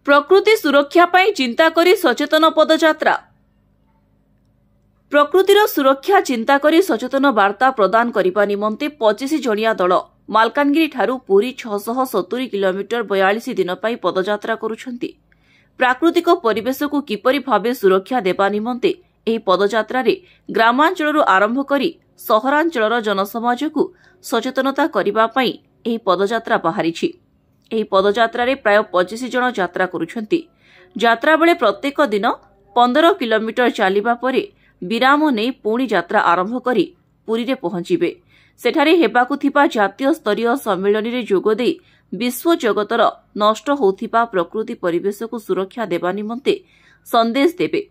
प्रकृति सुरक्षा पाई चिंता करी सचेतन पदयात्रा। प्रकृतिर सुरक्षा चिंता करी सचेतन वार्ता प्रदान करने निमंते 25 जणिया दल मालकानगिरी ठारू पुरी 670 किलोमीटर 42 दिन पाई पदयात्रा करुछंती। प्राकृतिक परिवेश को किपरि भावे सुरक्षा देबा निमंते एही पदयात्रा रे ग्रामांचल आरंभ करी सहरांचल जनसमाज को सचेतनता करबा पई एही पदयात्रा बाहरिछि। एही पदयात्रा रे प्राय 25 जण यात्रा करुछंती। यात्रा बेले प्रत्येक दिन 15 किलोमीटर चलिबा परे विराम नै पुणी यात्रा आरंभ करी पुरी रे पहुंचीबे। सेठारे हेबाकु थिबा जातीय स्तरीय सम्मेलन रे जोग देई विश्व जगतर नष्ट होउथिबा प्रकृति परिवेश को सुरक्षा देबा निमंते संदेश देबे।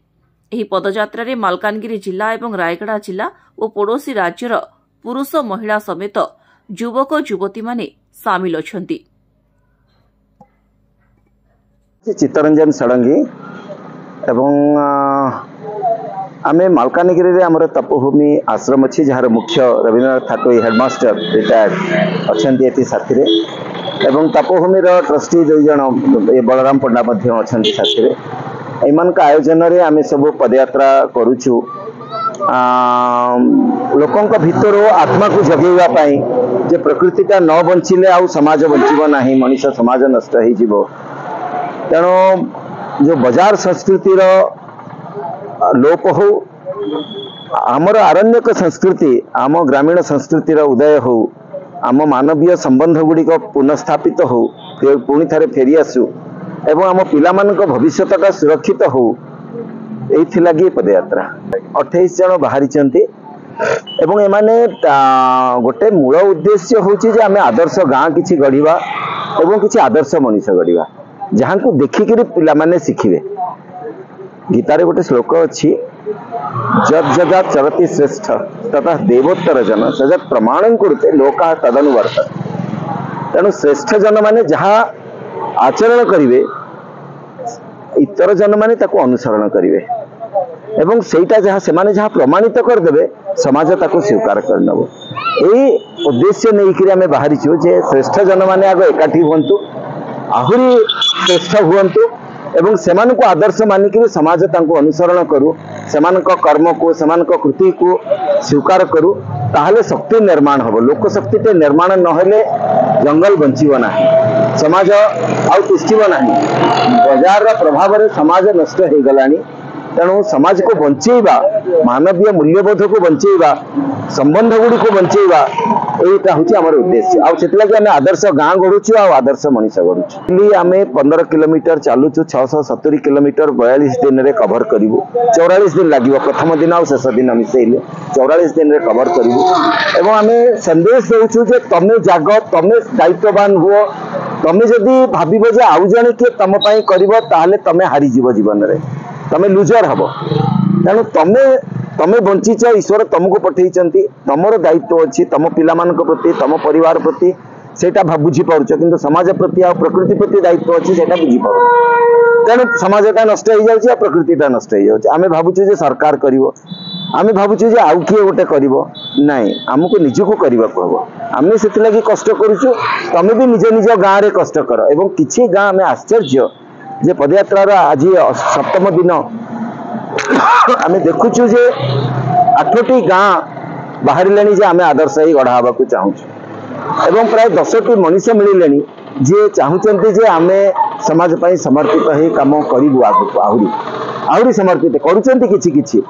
एही पदयात्रा रे मालकानगिरी जिला एवं रायगड़ा जिला और पड़ोसी राज्यर पुरुष महिला समेत युवक युवती माने सामिल अछंती। चित्तरंजन षडंगी एवं आमे मालकानगिरी रे हमर तपोभूमि आश्रम अछि जहार मुख्य रविन्द्रनाथ ठाकुर हेडमास्टर रिटायर्ड अछंती एति साथी रे एवं तपोभूमि रो ट्रस्टी दुई जण बलराम पंडा मध्य अछंती साथी रे। एमान का आयोजन रे आमे सब पदयात्रा करूछु लोकंक भितर आत्मा को जगेवा पाई जे प्रकृतिटा न बंचिले आउ समाज बंचिबो नाही, मनुष्य समाज नष्ट होई जिवो। तेणु जो बाजार संस्कृतिर लोप हो आमर आरण्यक संस्कृति आम ग्रामीण संस्कृतिर उदय हो आम मानवीय संबंध गुड़िक पुनस्थापित हो पुणी थे फेरी आसु एवं आम पिलामानक भविष्यटा सुरक्षित हो एथि पदयात्रा 28 जन बाहरी एवं एमाने गोटे मूल उद्देश्य होची जे आमे आदर्श गाँ किछि गढ़िबा एवं किछि आदर्श मनुष्य गढ़िबा जहाँ को देखिक पिला माने शिखिबे। गीतार गोटे श्लोक अच्छी जद जदा चरति श्रेष्ठ तथा देवोत्तर जन सजत प्रमाण कुरुते लोका तदनुवर्त। तेणु श्रेष्ठ जन माने जहाँ आचरण करिवे इतर जन माने ताको अनुसरण करिवे एवं सेटा जहाँ से माने जहाँ प्रमाणित करदेवे समाज ताको स्वीकार करनबो। एई उद्देश्य नहीं आमे बाहरी छु जे श्रेष्ठ जन माने आगो एकाठी हुंतु आहुरी श्रेष्ठ हुंतु एवं सेमान को आदर्श मानिक समाज तांको अनुसरण करू सेमानक कर्म को सेमानक कृति को स्वीकार करू ताहले शक्ति निर्माण हबो। लोक शक्ति ते निर्माण नहेले जंगल बंचिबो नाही, समाज आउ तिष्ठिबो नाही। बाजार प्रभाव रे समाज नष्ट हो गलानी। तेणु समाज को बंचेबा मानवीय मूल्यबोध को बंचेबा संबंध गुड़ी को बंचेबा एटा होची हमर उद्देश्य। आ सेतला कि आमे आदर्श गाँ गढुछु आ आदर्श मनुष्य गढुछु। आमे 15 किलोमीटर चालुछु 670 किलोमीटर 42 दिन रे कवर करिवु। 44 दिन लागिवो प्रथम दिन आ शेष दिन मिसेइले 44 दिन रे कवर करिवु एवं आमे संदेश देउछु जे तमे जाग तमे दायित्ववान हुओ। तमे जदी भाबिबो जे आउ जने के तम पई करिवो ताहले तमे हारि जीव जीवन रे तमे लूजर हबो। तेणु तमे बंचीच ईश्वर तुमको पठे तमर दायित्व अच्छी तम पिला प्रति तम परिवार प्रति सेटा बुझी पारुछ किंतु समाज प्रति आ प्रकृति प्रति दायित्व अच्छी सेटा बुझी पारुछ। तेणु समाजटा नष्ट हो जाउछि प्रकृतिटा नष्ट हो जाउछि। आमे भाबुछु जे सरकार करिवो आमे भाबुछु जे आउ किए गोटे करिवो नाही हमको निजको करबाको हबो। आमे सेति लागि कष्ट करूछु तमे भी निज निज गाँ रे कष्ट कर एवं किछि गाँ आमे आश्चर्य जे पदयात्रार आज 7म दिन आमे देखुछु जे 8टी गाँ बाहरिलेनी जे आमे आदर्श ही गढ़ा हबाकू चाहूछु एवं प्राय 10टी मनुष्य मिलिलेनी जे चाहूचंती जे आमे समाज पई समर्पित ही काम करिबु आगु आहुरी समर्पित करूचंती किछि किछि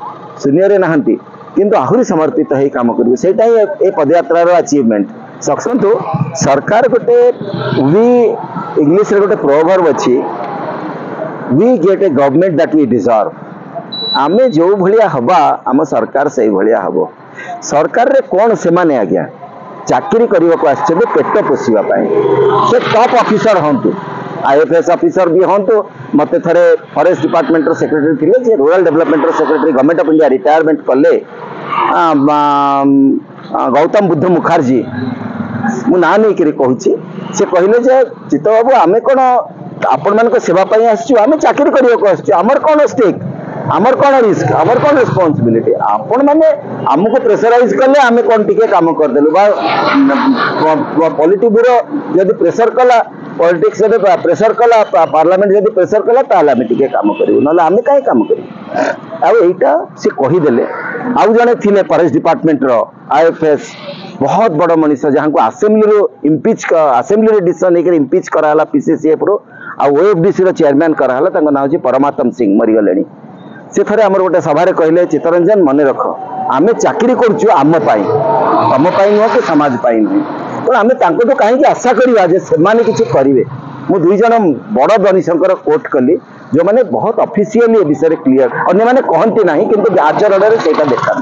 शून्य रे नाहंती किंतु आहुरी समर्पित ही काम करिबु सेटा ही ए पदयात्रार अचीवमेंट सक्सेस। सरकार गोटे वी इंग्लिश रे गोटे प्रोवर्ब अछि we get a government that we deserve। आमे जो भलिया हबा आम सरकार से भलिया हबो। सरकार रे कोन से माने आज्ञा चाकरी करबा को आछे पेट पोषिबा पाए से टॉप ऑफिसर हंतु आईएफएस ऑफिसर भी हंतु। मते थरे फॉरेस्ट डिपार्टमेंट रो सेक्रेटरी थिले जे रूरल डेवलपमेंट रो secretary government of India retirement कले गौतम बुद्ध मुखर्जी मु ना नै करी कहूची से कहले जे चित्त बाबू आमे कोन आपण मान सेवा पाई आसचु आमे चाकरी करियो को आसचु आमर कोन स्टेक आमर कोन रिस्क आमर कोन रिस्पांसिबिलिटी आपण माने हमको प्रेशराइज करले आमे कोन टिके काम कर देलु बा पॉलिटी ब्यूरो यदि प्रेशर कला पॉलिटिक्स प्रेसर कला पार्लियामेंट जब प्रेसर कला ताल आम टे कम करूँ ना आम कहीं कम करा सी कहीदेले आउ जड़े थे फॉरेस्ट डिपार्टमेंट IFS बहुत बड़ मनीष जहाँ को आसेम्बली इम्पिच आसेम्बली डिसीजन होकर इम्पिच कराला PCCF रो OFDC चेयरमैन कराला ना हूँ परमात्म सिंह मरीगले से थे आम गोटे सभारे कहले चित्तरंजन मन रख आम चाकरी करुँ आम तुम नुह कि समाज नुह तो आम तो कहीं आशा करवा से किसी करेंगे मु दुई जन बड़ मनीषर कोट कली जो मैंने बहुत ऑफिशियली विषय क्लियर अन्य मैंने कहती ना कि आचरण से देखा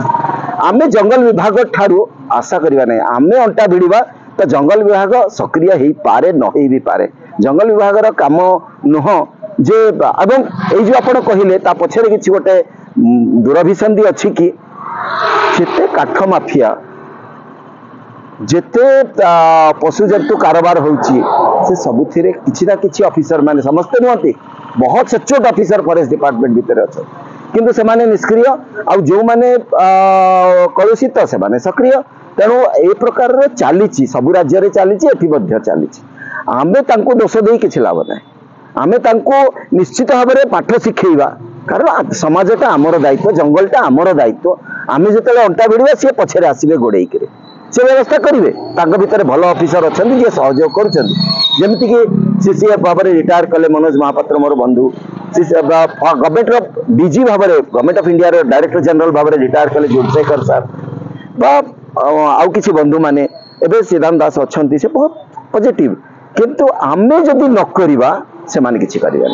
आम जंगल विभाग ठारू आशा करवा नहीं आम अंटा भिड़ा तो जंगल विभाग सक्रिय हो पारे न हो भी पारे जंगल विभाग काम नुह जे एवं जो आप कहले पछरे किसी गोटे दूरभिसंधि अच्छी कि जिते काठ माफिया जिते पशु जंतु कारोबार होची से सबुथिरे किसी ना किसी ऑफिसर माने समस्ते नुहति बहुत सचोट ऑफिसर फॉरेस्ट डिपार्टमेंट भितर अच्छे किंतु से माने निष्क्रिय आ जो माने कलुषित से माने सक्रिय तेणु ए प्रकार चली सबु राज्य चली चली आमे तांको दोष दे किसी लाभ ना आमे तांको निश्चित भाव में पाठ शिखेबा कारण समाजटा आमर दायित्व जंगलटा आमर दायित्व आमे जिते अंटा भिड़ा सी पछरे आसवे गोड़े से व्यवस्था करेंगे भीतर भल ऑफिसर अच्छा जी सहयोग करमती CCF भाव में रिटायर कले मनोज महापात्र मोर बंधु गवर्नमेंट DG भाव में government of India director general भाव में रिटायर कले जोगशेखर सार आउ किसी बंधु माने एवं सिद्धांत दास अच्छा से बहुत पॉजिटिव किंतु आमे जदि न करवा से माने किछि करिबा।